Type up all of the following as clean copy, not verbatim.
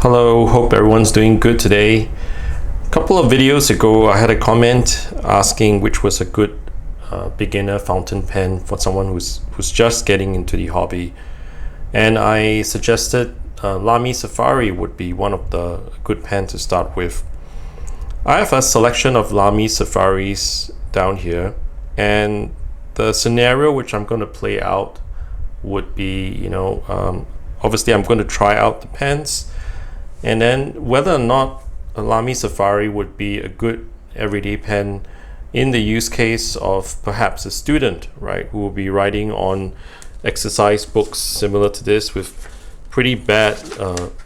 Hello, hope everyone's doing good today. A couple of videos ago, I had a comment asking which was a good beginner fountain pen for someone who's just getting into the hobby. And I suggested Lamy Safari would be one of the good pens to start with. I have a selection of Lamy Safaris down here, and the scenario which I'm going to play out would be, obviously I'm going to try out the pens, and then whether or not a Lamy Safari would be a good everyday pen in the use case of perhaps a student, right, who will be writing on exercise books similar to this with pretty bad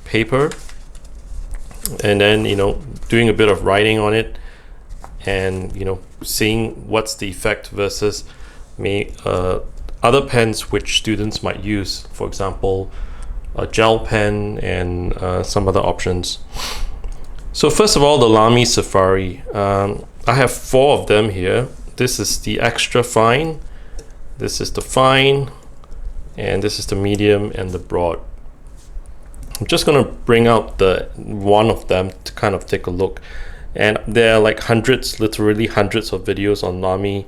paper, and then doing a bit of writing on it, and seeing what's the effect versus other pens which students might use, for example a gel pen and some other options. So first of all, the Lamy Safari, I have 4 of them here. This is the extra fine, this is the fine, and this is the medium and the broad. I'm just going to bring out the one of them to kind of take a look, and there are like literally hundreds of videos on Lamy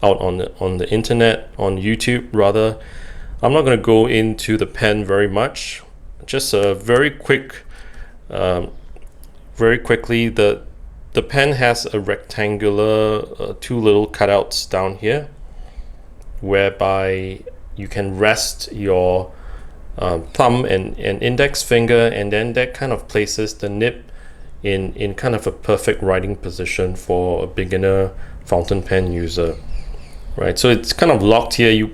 out on the internet, on YouTube rather. I'm not going to go into the pen very much, just a very quickly, the pen has a rectangular 2 little cutouts down here whereby you can rest your thumb and index finger, and then that kind of places the nib in kind of a perfect writing position for a beginner fountain pen user, right? So it's kind of locked here.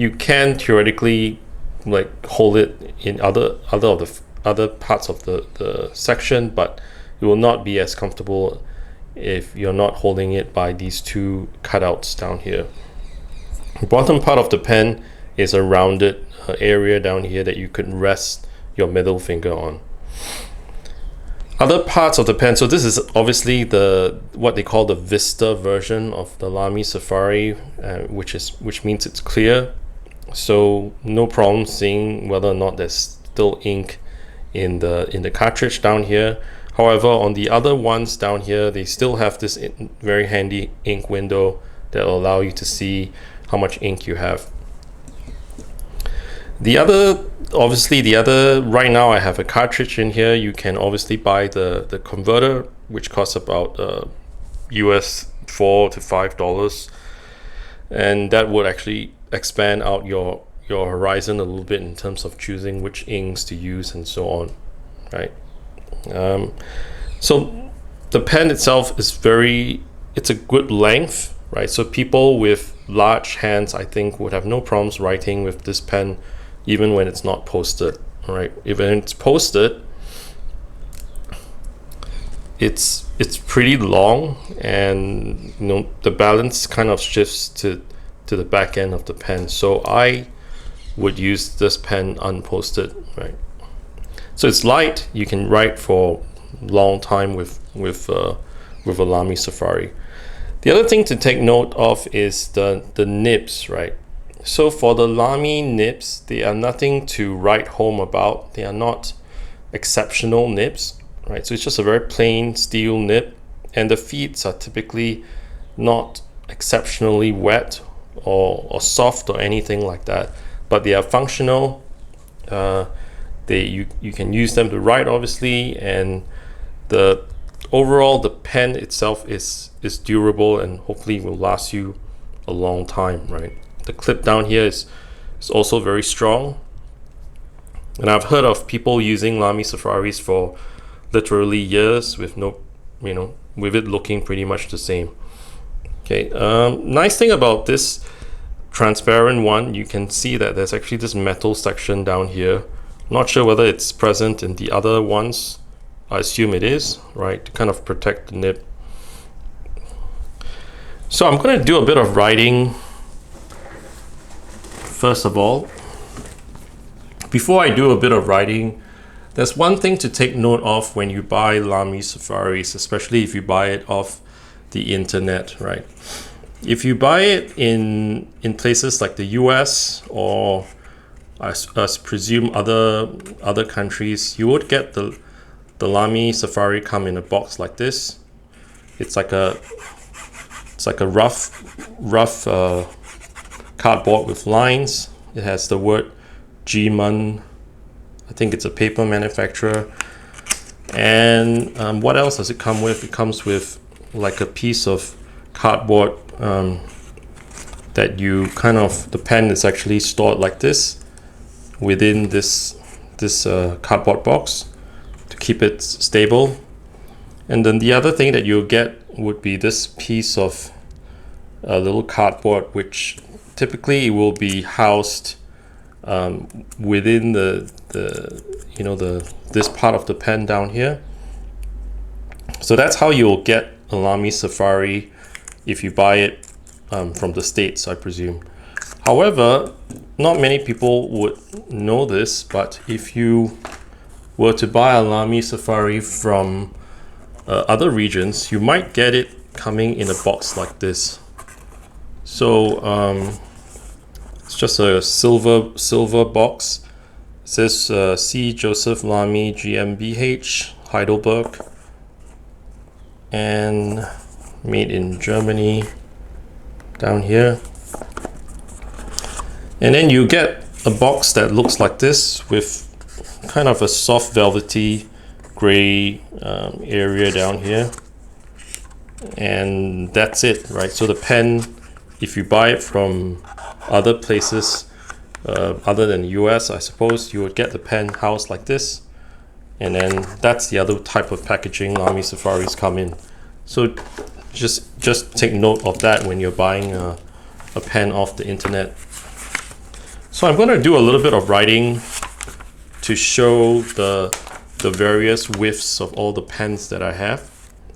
You can theoretically like hold it in other parts of the section, but it will not be as comfortable if you're not holding it by these 2 cutouts down here. The bottom part of the pen is a rounded area down here that you could rest your middle finger on. Other parts of the pen, so this is obviously what they call the Vista version of the Lamy Safari, which means it's clear, so no problem seeing whether or not there's still ink in the cartridge down here. However, on the other ones down here, they still have this very handy ink window that will allow you to see how much ink you have. Right now I have a cartridge in here. You can obviously buy the converter, which costs about US $4 to $5, and that would actually expand out your horizon a little bit in terms of choosing which inks to use and so on, right? So the pen itself is it's a good length, right? So people with large hands, I think, would have no problems writing with this pen even when it's not posted, right? Even when it's posted, it's pretty long, and the balance kind of shifts to the back end of the pen. So I would use this pen unposted, right? So it's light. You can write for a long time with a Lamy Safari. The other thing to take note of is the nibs, right? So for the Lamy nibs, they are nothing to write home about. They are not exceptional nibs, right? So it's just a very plain steel nib, and the feet are typically not exceptionally wet or soft or anything like that, but they are functional. You can use them to write, obviously, and the pen itself is durable and hopefully will last you a long time, right? The clip down here is also very strong, and I've heard of people using Lamy Safaris for literally years with with it looking pretty much the same. Okay, nice thing about this transparent one, you can see that there's actually this metal section down here. Not sure whether it's present in the other ones. I assume it is, right, to kind of protect the nib. So I'm going to do a bit of writing first of all. Before I do a bit of writing, there's one thing to take note of when you buy Lamy Safaris, especially if you buy it off the internet, right? If you buy it in places like the US or I presume other countries, you would get the the Lamy Safari come in a box like this. It's like a rough cardboard with lines. It has the word G-Man. I think it's a paper manufacturer. And what else does it come with? It comes with like a piece of cardboard that you the pen is actually stored like this within this cardboard box to keep it stable. And then the other thing that you'll get would be this piece of a little cardboard, which typically will be housed within this part of the pen down here. So that's how you'll get a Lamy Safari if you buy it from the States, I presume. However, not many people would know this, but if you were to buy a Lamy Safari from other regions, you might get it coming in a box like this. So it's just a silver box. It says C. Joseph Lamy GmbH, Heidelberg, and made in Germany down here. And then you get a box that looks like this with kind of a soft velvety gray area down here, and that's it, right? So the pen, if you buy it from other places other than the US, I suppose you would get the pen housed like this, and then that's the other type of packaging Lamy Safaris come in. So just take note of that when you're buying a pen off the internet. So I'm going to do a little bit of writing to show the various widths of all the pens that I have.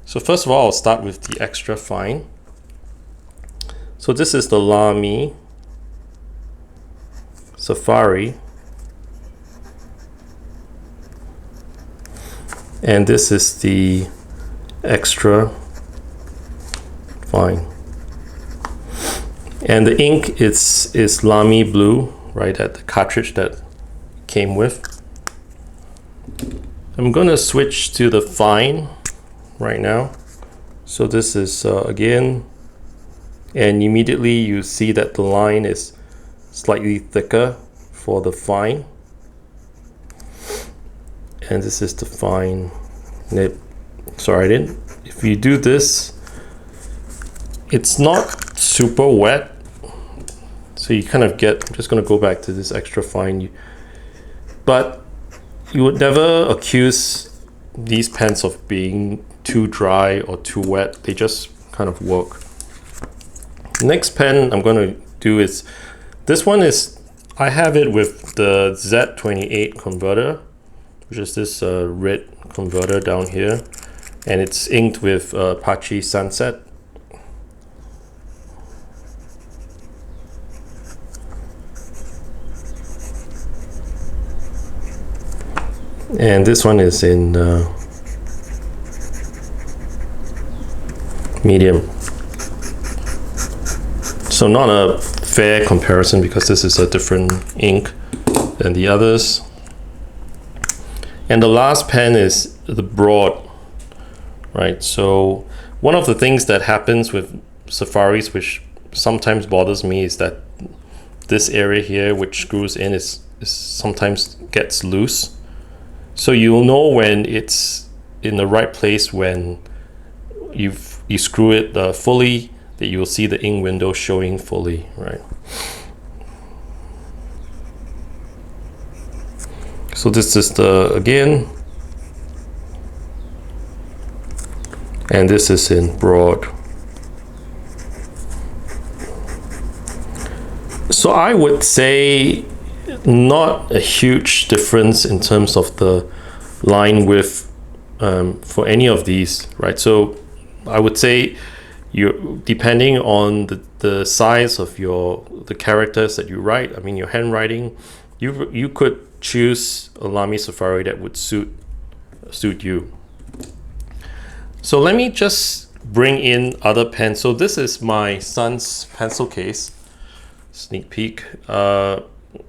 So first of all, I'll start with the extra fine. So this is the Lamy Safari, and this is the extra fine. And the ink is Lamy Blue, right, at the cartridge that came with. I'm going to switch to the fine right now. So this is again, and immediately you see that the line is slightly thicker for the fine. And this is the fine nib. Sorry, I didn't. If you do this, it's not super wet. So you kind of get, I'm just going to go back to this extra fine. But you would never accuse these pens of being too dry or too wet. They just kind of work. Next pen I'm going to do is, this one is, I have it with the Z28 converter, which is this red converter down here, and it's inked with Apache Sunset. And this one is in medium. So not a fair comparison because this is a different ink than the others. And the last pen is the broad, right? So one of the things that happens with Safaris, which sometimes bothers me, is that this area here, which screws in, is sometimes gets loose. So you'll know when it's in the right place when you screw it fully, that you'll see the ink window showing fully, right? So this is the, again, and this is in broad. So I would say not a huge difference in terms of the line width for any of these, right? So I would say depending on the size of the characters that you write, I mean your handwriting, you could choose a Lamy Safari that would suit you. So let me just bring in other pens. So this is my son's pencil case, sneak peek,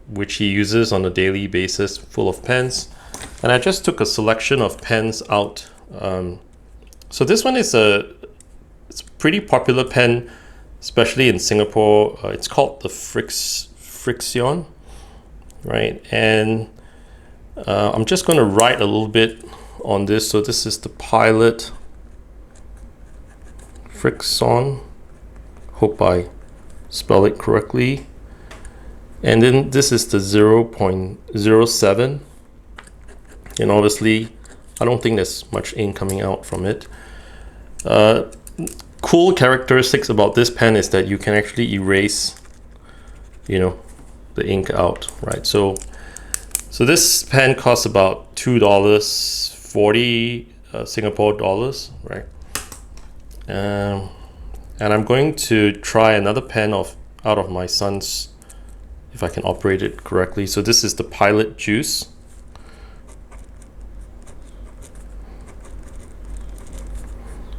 which he uses on a daily basis, full of pens. And I just took a selection of pens out. So this one is it's a pretty popular pen, especially in Singapore. It's called the Frixion, right? And I'm just going to write a little bit on this. So this is the Pilot Frixion. Hope I spell it correctly. And then this is the 0.07. And obviously, I don't think there's much ink coming out from it. Cool characteristics about this pen is that you can actually erase, you know, the ink out, right? So this pen costs about $2.40 Singapore dollars, right? And I'm going to try another pen out of my son's, if I can operate it correctly. So this is the Pilot Juice.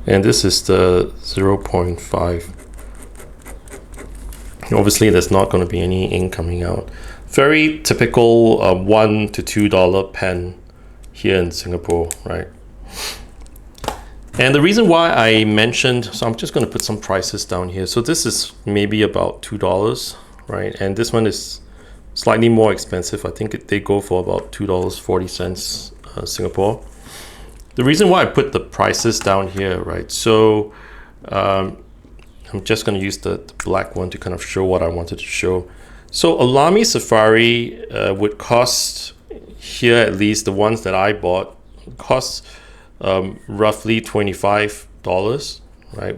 And this is the 0.5. Obviously, there's not going to be any ink coming out. Very typical $1 to $2 pen here in Singapore, right? And the reason why I mentioned, so I'm just going to put some prices down here. So this is maybe about $2, right? And this one is slightly more expensive. I think they go for about $2.40 Singapore. The reason why I put the prices down here, right? So I'm just going to use the black one to kind of show what I wanted to show. So a Lamy Safari would cost, here at least the ones that I bought, cost roughly $25, right?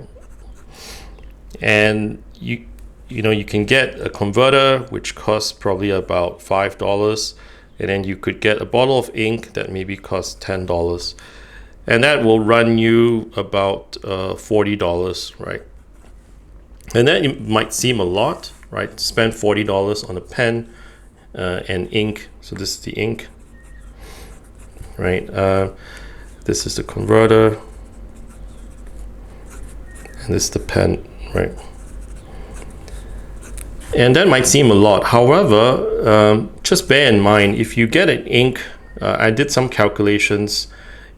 And you know you can get a converter which costs probably about $5, and then you could get a bottle of ink that maybe costs $10. And that will run you about $40, right? And that it might seem a lot, right? To spend $40 on a pen and ink. So this is the ink, right? This is the converter, and this is the pen, right? And that might seem a lot. However, just bear in mind, if you get an ink, I did some calculations.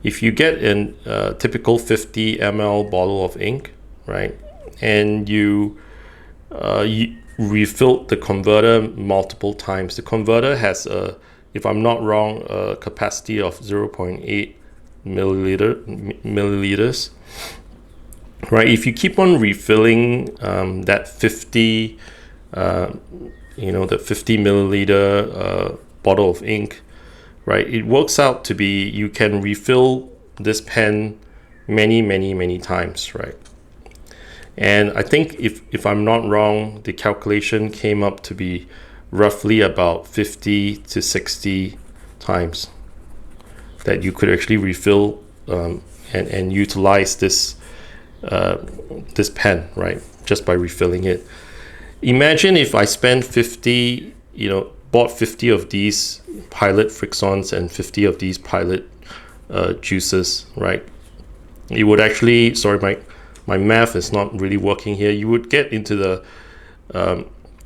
If you get a typical 50 ml bottle of ink, right, and you refilled the converter multiple times, the converter has a, if I'm not wrong, a capacity of 0.8 milliliters, right? If you keep on refilling that 50, you know, the 50 milliliter bottle of ink, right, it works out to be, you can refill this pen many times, right? And I think if I'm not wrong, the calculation came up to be roughly about 50 to 60 times that you could actually refill and utilize this this pen, right, just by refilling it. Imagine if I spent 50, you know, bought 50 of these Pilot Frixions and 50 of these Pilot juices, right? You would actually, sorry, my math is not really working here. You would get into the,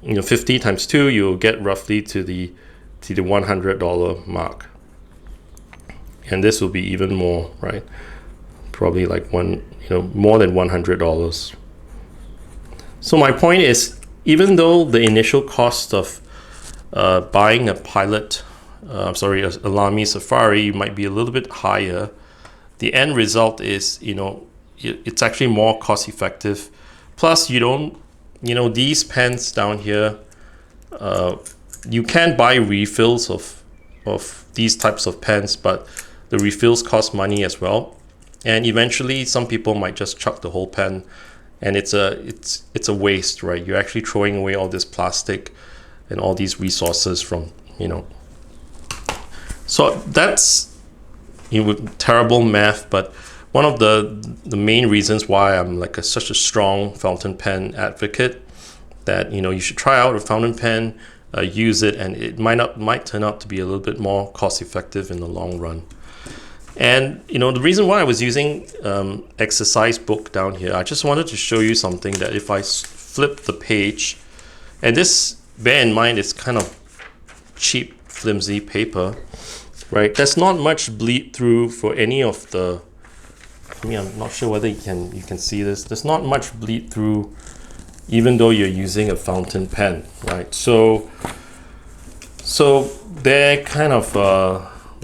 you know, 50 times 2, you'll get roughly to the $100 mark. And this will be even more, right? Probably like more than $100. So my point is, even though the initial cost of buying a Pilot, a Lamy Safari might be a little bit higher, the end result is, you know, it's actually more cost effective. Plus, you don't, you know, these pens down here, you can buy refills of these types of pens, but the refills cost money as well. And eventually, some people might just chuck the whole pen, and it's a waste, right? You're actually throwing away all this plastic and all these resources from, you know. So that's, you know, terrible math, but one of the main reasons why I'm like such a strong fountain pen advocate, that, you know, you should try out a fountain pen, use it, and it might turn out to be a little bit more cost effective in the long run. And, you know, the reason why I was using exercise book down here, I just wanted to show you something that if I flip the page, and this, bear in mind, it's kind of cheap, flimsy paper, right? There's not much bleed through for any of the, I mean, I'm not sure whether you can see this. There's not much bleed through even though you're using a fountain pen, right? So there kind of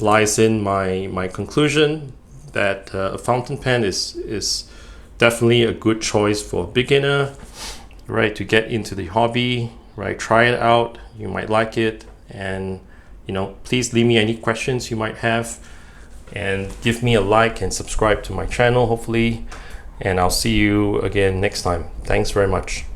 lies in my conclusion that a fountain pen is definitely a good choice for a beginner, right? To get into the hobby, right? Try it out, you might like it, and you know, please leave me any questions you might have, and give me a like and subscribe to my channel, hopefully, and I'll see you again next time. Thanks very much.